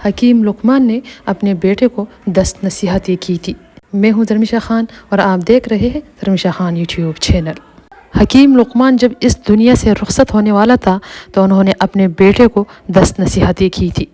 حکیم لقمان نے اپنے بیٹے کو 10 نصیحتیں کی تھی۔ میں ہوں دھرمیشا خان اور آپ دیکھ رہے ہیں دھرمیشا خان یوٹیوب چینل۔ حکیم لقمان جب اس دنیا سے رخصت ہونے والا تھا تو انہوں نے اپنے بیٹے کو 10 نصیحتیں کی تھی،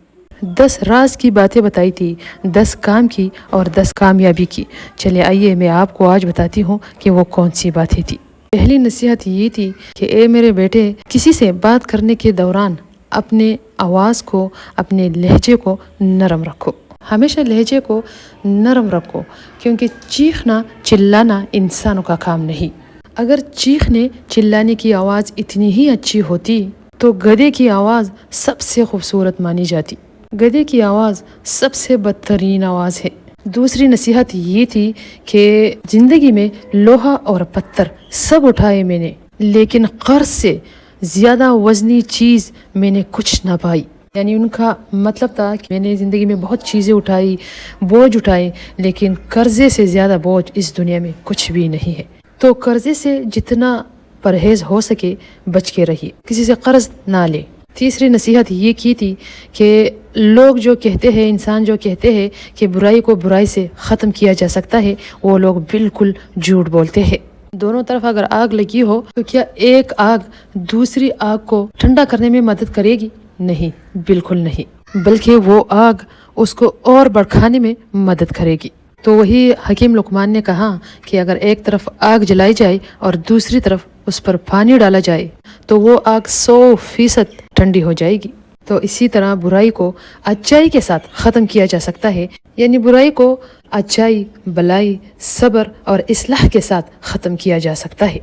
10 راز کی باتیں بتائی تھی، 10 کام کی اور 10 کامیابی کی۔ چلے آئیے میں آپ کو آج بتاتی ہوں کہ وہ کون سی باتیں تھی۔ پہلی نصیحت یہ تھی کہ اے میرے بیٹے، کسی سے بات کرنے کے دوران اپنے آواز کو، اپنے لہجے کو نرم رکھو۔ ہمیشہ لہجے کو نرم رکھو، کیونکہ چیخنا چلانا انسانوں کا کام نہیں۔ اگر چیخنے چلانے کی آواز اتنی ہی اچھی ہوتی تو گدھے کی آواز سب سے خوبصورت مانی جاتی۔ گدھے کی آواز سب سے بدترین آواز ہے۔ دوسری نصیحت یہ تھی کہ زندگی میں لوہا اور پتھر سب اٹھائے میں نے، لیکن قرض سے زیادہ وزنی چیز میں نے کچھ نہ پائی۔ یعنی ان کا مطلب تھا کہ میں نے زندگی میں بہت چیزیں اٹھائی، بوجھ اٹھائے، لیکن قرضے سے زیادہ بوجھ اس دنیا میں کچھ بھی نہیں ہے۔ تو قرضے سے جتنا پرہیز ہو سکے بچ کے رہیے، کسی سے قرض نہ لے۔ تیسری نصیحت یہ کی تھی کہ لوگ جو کہتے ہیں، انسان جو کہتے ہیں کہ برائی کو برائی سے ختم کیا جا سکتا ہے، وہ لوگ بالکل جھوٹ بولتے ہیں۔ دونوں طرف اگر آگ لگی ہو تو کیا ایک آگ دوسری آگ کو ٹھنڈا کرنے میں مدد کرے گی؟ نہیں، بالکل نہیں، بلکہ وہ آگ اس کو اور بڑھانے میں مدد کرے گی۔ تو وہی حکیم لقمان نے کہا کہ اگر ایک طرف آگ جلائی جائے اور دوسری طرف اس پر پانی ڈالا جائے تو وہ آگ 100% ٹھنڈی ہو جائے گی۔ تو اسی طرح برائی کو اچائی کے ساتھ ختم کیا جا سکتا ہے، یعنی برائی کو اچائی، بلائی، صبر اور اصلاح کے ساتھ ختم کیا جا سکتا ہے۔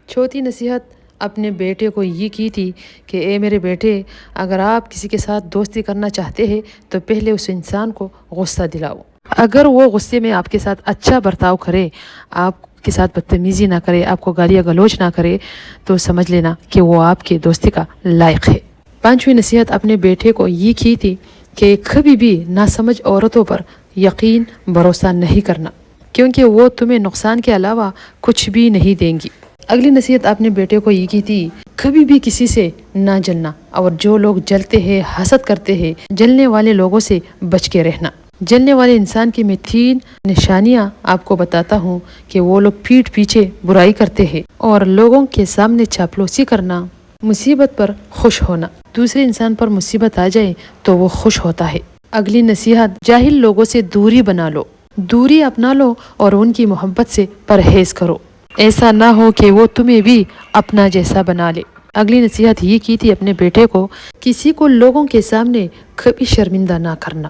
چوتھی نصیحت اپنے بیٹے کو یہ کی تھی کہ اے میرے بیٹے، اگر آپ کسی کے ساتھ دوستی کرنا چاہتے ہیں تو پہلے اس انسان کو غصہ دلاؤ۔ اگر وہ غصے میں آپ کے ساتھ اچھا برتاؤ کرے، آپ کے ساتھ بدتمیزی نہ کرے، آپ کو گالیاں گلوچ نہ کرے، تو سمجھ لینا کہ وہ آپ کی دوستی کا لائق ہے۔ پانچویں نصیحت اپنے بیٹے کو یہ کی تھی کہ کبھی بھی ناسمجھ عورتوں پر یقین بھروسہ نہیں کرنا، کیونکہ وہ تمہیں نقصان کے علاوہ کچھ بھی نہیں دیں گی۔ اگلی نصیحت اپنے بیٹے کو یہ کی تھی، کبھی بھی کسی سے نہ جلنا، اور جو لوگ جلتے ہیں، حسد کرتے ہیں، جلنے والے لوگوں سے بچ کے رہنا۔ جلنے والے انسان کی میں 3 نشانیاں آپ کو بتاتا ہوں کہ وہ لوگ پیٹھ پیچھے برائی کرتے ہیں، اور لوگوں کے سامنے چاپلوسی کرنا، مصیبت پر خوش ہونا۔ دوسرے انسان پر مصیبت آ جائے تو وہ خوش ہوتا ہے۔ اگلی نصیحت، جاہل لوگوں سے دوری بنا لو، دوری اپنا لو اور ان کی محبت سے پرہیز کرو، ایسا نہ ہو کہ وہ تمہیں بھی اپنا جیسا بنا لے۔ اگلی نصیحت یہ کی تھی اپنے بیٹے کو، کسی کو لوگوں کے سامنے کبھی شرمندہ نہ کرنا،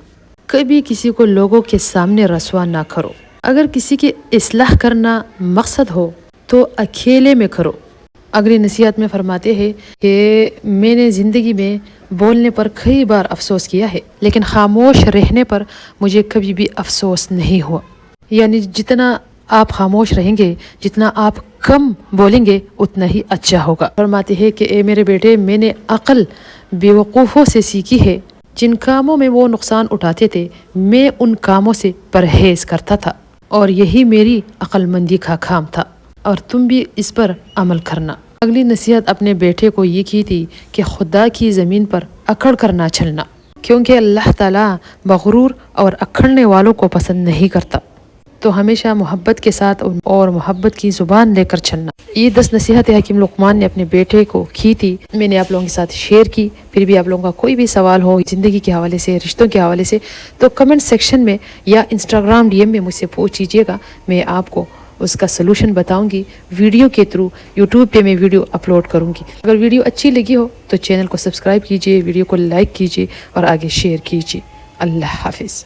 کبھی کسی کو لوگوں کے سامنے رسوا نہ کرو۔ اگر کسی کی اصلاح کرنا مقصد ہو تو اکیلے میں کرو۔ اگلی نصیحت میں فرماتے ہیں کہ میں نے زندگی میں بولنے پر کئی بار افسوس کیا ہے، لیکن خاموش رہنے پر مجھے کبھی بھی افسوس نہیں ہوا۔ یعنی جتنا آپ خاموش رہیں گے، جتنا آپ کم بولیں گے، اتنا ہی اچھا ہوگا۔ فرماتے ہیں کہ اے میرے بیٹے، میں نے عقل بیوقوفوں سے سیکھی ہے، جن کاموں میں وہ نقصان اٹھاتے تھے میں ان کاموں سے پرہیز کرتا تھا، اور یہی میری عقل مندی کا کام تھا، اور تم بھی اس پر عمل کرنا۔ اگلی نصیحت اپنے بیٹے کو یہ کی تھی کہ خدا کی زمین پر اکڑ کر نہ چلنا، کیونکہ اللہ تعالیٰ مغرور اور اکڑنے والوں کو پسند نہیں کرتا۔ تو ہمیشہ محبت کے ساتھ اور محبت کی زبان لے کر چلنا۔ یہ 10 نصیحتیں حکیم لقمان نے اپنے بیٹے کو کی تھی، میں نے آپ لوگوں کے ساتھ شیئر کی۔ پھر بھی آپ لوگوں کا کوئی بھی سوال ہو زندگی کے حوالے سے، رشتوں کے حوالے سے، تو کمنٹ سیکشن میں یا انسٹاگرام DM میں مجھ سے پوچھ لیجیے گا، میں آپ کو اس کا سلوشن بتاؤں گی ویڈیو کے تھرو۔ یوٹیوب پہ میں ویڈیو اپلوڈ کروں گی۔ اگر ویڈیو اچھی لگی ہو تو چینل کو سبسکرائب کیجیے، ویڈیو کو لائک کیجیے اور آگے شیئر کیجیے۔ اللہ حافظ۔